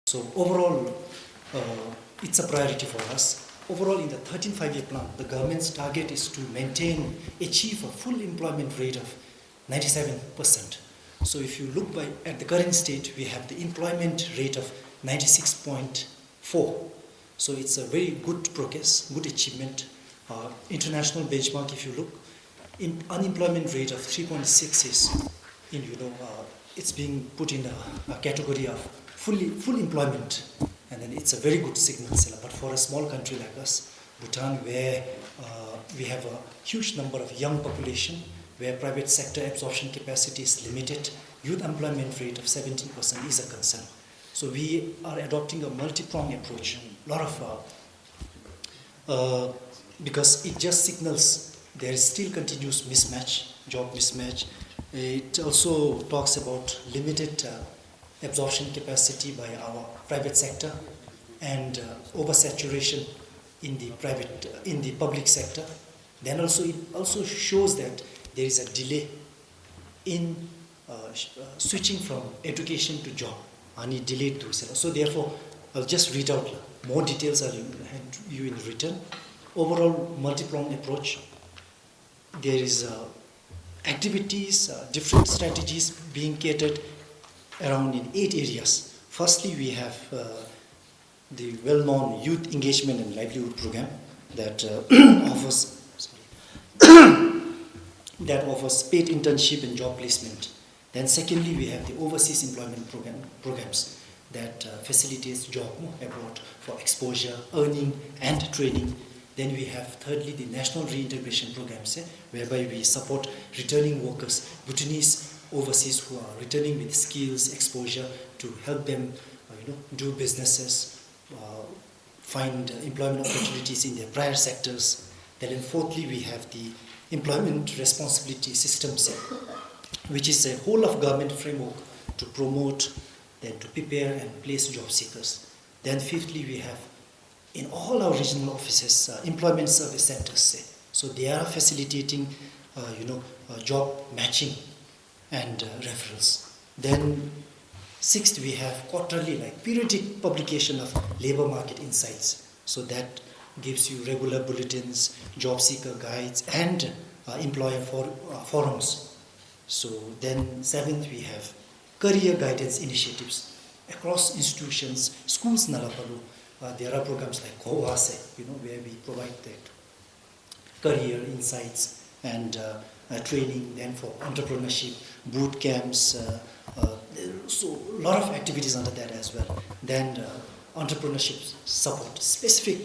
So overall, it's a priority for us. Overall, in the 13th five-year plan, the government's target is to achieve a full employment rate of 97%. So if you look at the current state, we have the employment rate of 96.4. So it's a very good progress, good achievement. International benchmark, if you look, unemployment rate of 3.6 is, it's being put in a category of full employment, and then it's a very good signal. But for a small country like us, Bhutan, where we have a huge number of young population, where private sector absorption capacity is limited, youth employment rate of 17% is a concern. So we are adopting a multi-pronged approach. Because it just signals there is still continuous mismatch, job mismatch. It also talks about limited absorption capacity by our private sector and oversaturation in the public sector. Then also it also shows that there is a delay in switching from education to job. Any delayed to sell. So therefore, I'll just read out more details. I'll hand you in written. Overall, multi-pronged approach. There is activities, different strategies being catered around in 8 areas. Firstly, we have the well-known Youth Engagement and Livelihood Program that offers paid internship and job placement. Then secondly, we have the overseas employment programs that facilitates job abroad for exposure, earning and training. Then we have thirdly the national reintegration programs, whereby we support returning workers, Bhutanese overseas who are returning with skills, exposure to help them do businesses, find employment opportunities in their prior sectors. Then fourthly, we have the employment responsibility systems, which is a whole of government framework to promote, then to prepare and place job seekers. Then fifthly, we have in all our regional offices employment service centers. So they are facilitating job matching and referrals. Then sixth, we have quarterly, periodic publication of labor market insights. So that gives you regular bulletins, job seeker guides, and employer forums. So then seventh, we have career guidance initiatives across institutions, schools, Nalapalu. There are programs like Kohase, where we provide that career insights and training, then for entrepreneurship, boot camps, so a lot of activities under that as well. Then entrepreneurship support, specific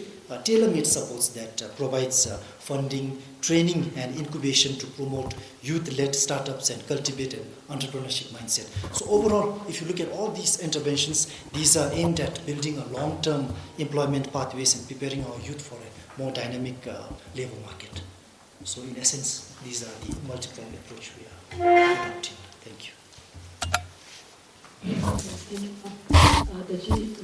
tailor-made supports that provides funding, training and incubation to promote youth-led startups and cultivate an entrepreneurship mindset. So overall, if you look at all these interventions, these are aimed at building a long-term employment pathways and preparing our youth for a more dynamic labor market. So in essence, these are the multi-pronged approach we are adopting. Thank you. Jadi,